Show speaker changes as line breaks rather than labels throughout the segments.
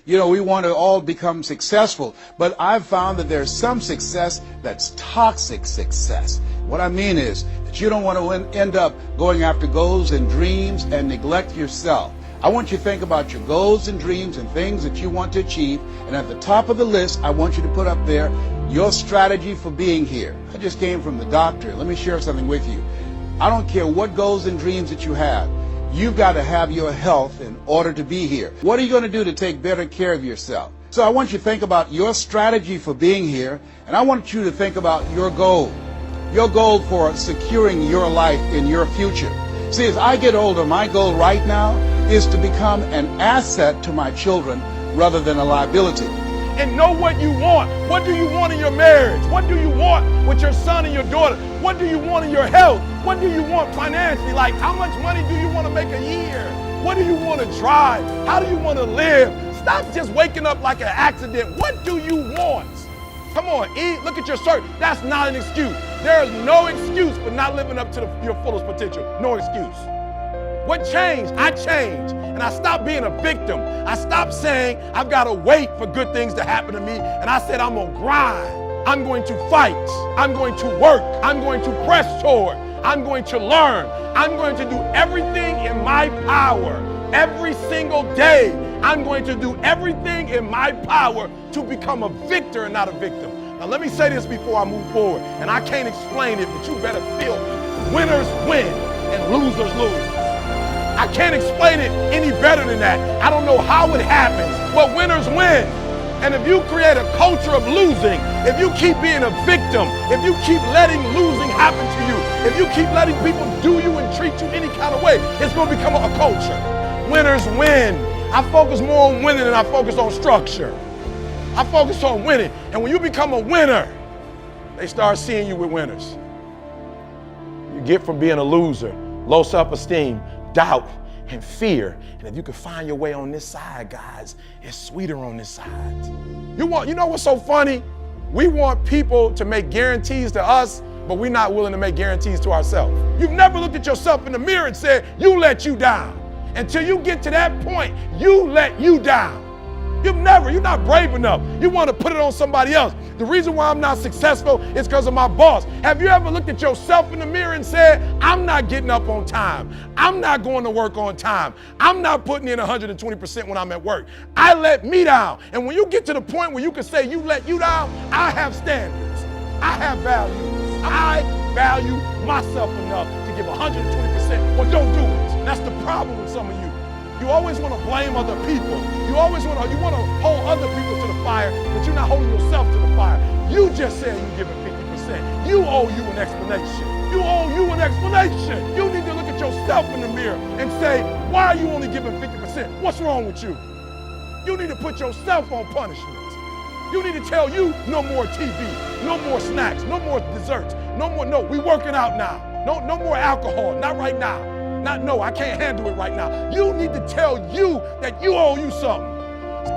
You know, we want to all become successful, but I've found that there's some success that's toxic success. What I mean is that you don't want to end up going after goals and dreams and neglect yourself. I want you to think about your goals and dreams and things that you want to achieve, and at the top of the list, I want you to put up there your strategy for being here. I just came from the doctor. Let me share something with you. I don't care what goals and dreams that you have. You've got to have your health in order to be here. What are you going to do to take better care of yourself? So I want you to think about your strategy for being here, and I want you to think about your goal for securing your life in your future. See, as I get older, my goal right now is to become an asset to my children rather than a liability.
And know what you want. What do you want in your marriage? What do you want with your son and your daughter? What do you want in your health? What do you want financially? Like, how much money do you want to make a year? What do you want to drive? How do you want to live? Stop just waking up like an accident. What do you want? Come on, eat, look at your shirt. That's not an excuse. There is no excuse for not living up to your fullest potential. No excuse. What changed? I changed, and I stopped being a victim. I stopped saying I've got to wait for good things to happen to me, and I said I'm going to grind. I'm going to fight. I'm going to work. I'm going to press toward. I'm going to learn. I'm going to do everything in my power. Every single day, I'm going to do everything in my power to become a victor and not a victim. Now let me say this before I move forward, and I can't explain it, but you better feel me. Winners win and losers lose. I can't explain it any better than that. I don't know how it happens, but winners win. And if you create a culture of losing, if you keep being a victim, if you keep letting losing happen to you, if you keep letting people do you and treat you any kind of way, it's going to become a culture. Winners win. I focus more on winning than I focus on structure. I focus on winning. And when you become a winner, they start seeing you with winners. You get from being a loser, low self-esteem, doubt, and fear. And if you can find your way on this side, guys, it's sweeter on this side. You know what's so funny? We want people to make guarantees to us, but we're not willing to make guarantees to ourselves. You've never looked at yourself in the mirror and said, you let you down. Until you get to that point, you let you down. You're not brave enough. You want to put it on somebody else. The reason why I'm not successful is because of my boss. Have you ever looked at yourself in the mirror and said, I'm not getting up on time. I'm not going to work on time. I'm not putting in 120% when I'm at work. I let me down. And when you get to the point where you can say you let you down, I have standards. I have values. I value myself enough to give 120% or don't do it. And that's the problem with some of you. You always want to blame other people. You want to hold other people to the fire, but you're not holding yourself to the fire. You just said you're giving 50%. You owe you an explanation. You owe you an explanation. You need to look at yourself in the mirror and say, why are you only giving 50%? What's wrong with you? You need to put yourself on punishment. You need to tell you no more TV, no more snacks, no more desserts, no, we working out now. No more alcohol, not right now. No, I can't handle it right now. You need to tell you that you owe you something.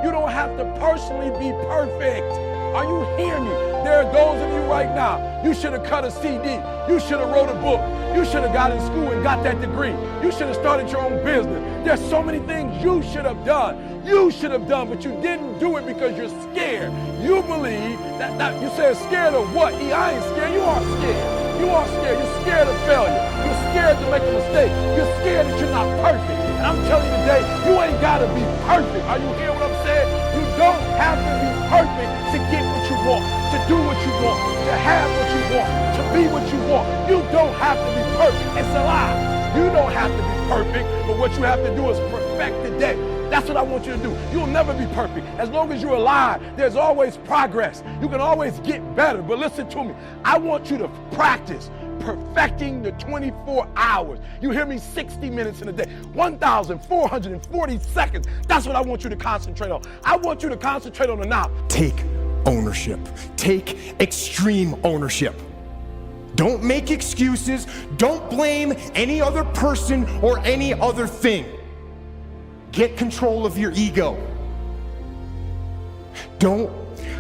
You don't have to personally be perfect. Are you hearing me? There are those of you right now, you should have cut a CD. You should have wrote a book. You should have got in school and got that degree. You should have started your own business. There's so many things you should have done. You should have done, but you didn't do it because you're scared. You believe that you said scared of what? I ain't scared. You are scared. You are scared. You're scared of failure. You're scared to make a mistake. You're scared that you're not perfect. And I'm telling you today, you ain't got to be perfect. Are you hearing what I'm saying? You don't have to be perfect to get what you want, to do what you want, to have what you want, to be what you want. You don't have to be perfect. It's a lie. You don't have to be perfect, but what you have to do is perfect the day. That's what I want you to do. You'll never be perfect. As long as you're alive, there's always progress. You can always get better. But listen to me. I want you to practice perfecting the 24 hours. You hear me? 60 minutes in a day, 1,440 seconds. That's what I want you to concentrate on. I want you to concentrate on the now.
Take ownership. Take extreme ownership. Don't make excuses. Don't blame any other person or any other thing. Get control of your ego. Don't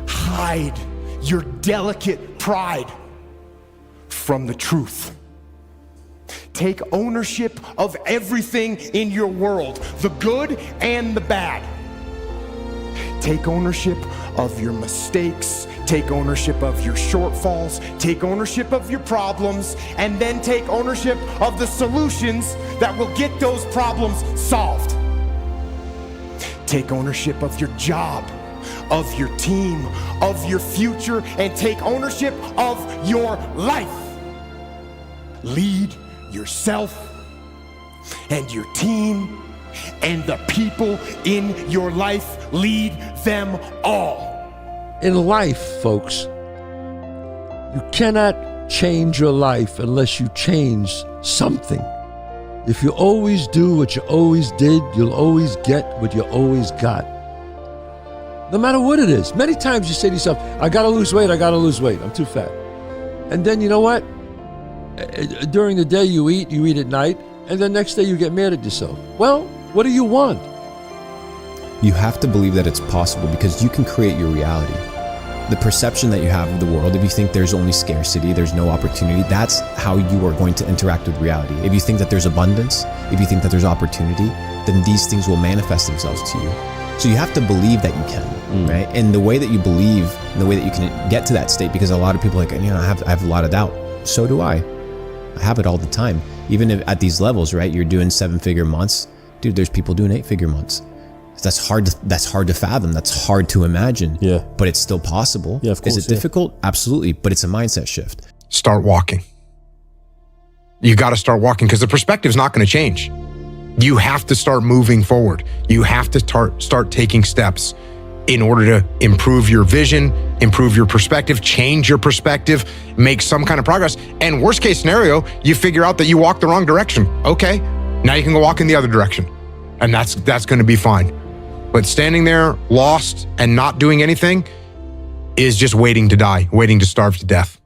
hide your delicate pride from the truth. Take ownership of everything in your world, the good and the bad. Take ownership of your mistakes, take ownership of your shortfalls, take ownership of your problems, and then take ownership of the solutions that will get those problems solved. Take ownership of your job, of your team, of your future, and take ownership of your life. Lead yourself and your team and the people in your life. Lead them all.
In life, folks, you cannot change your life unless you change something. If you always do what you always did, you'll always get what you always got. No matter what it is. Many times you say to yourself, I gotta lose weight, I'm too fat. And then you know what? During the day you eat at night, and the next day you get mad at yourself. Well, what do you want?
You have to believe that it's possible because you can create your reality. The perception that you have of the world, if you think there's only scarcity, there's no opportunity, that's how you are going to interact with reality. If you think that there's abundance, if you think that there's opportunity, then these things will manifest themselves to you. So you have to believe that you can, right? And the way that you believe, and the way that you can get to that state, because a lot of people are like, I have a lot of doubt. So do I. I have it all the time. Even if at these levels, right? You're doing 7-figure months. Dude, there's people doing 8-figure months. That's hard to fathom. That's hard to imagine.
Yeah.
But it's still possible.
Yeah, of course.
Is it difficult? Absolutely. But it's a mindset shift.
Start walking. You got to start walking because the perspective's not going to change. You have to start moving forward. You have to start taking steps in order to improve your vision, improve your perspective, change your perspective, make some kind of progress. And worst case scenario, you figure out that you walked the wrong direction. Okay, now you can go walk in the other direction. And that's going to be fine. But standing there lost and not doing anything is just waiting to die, waiting to starve to death.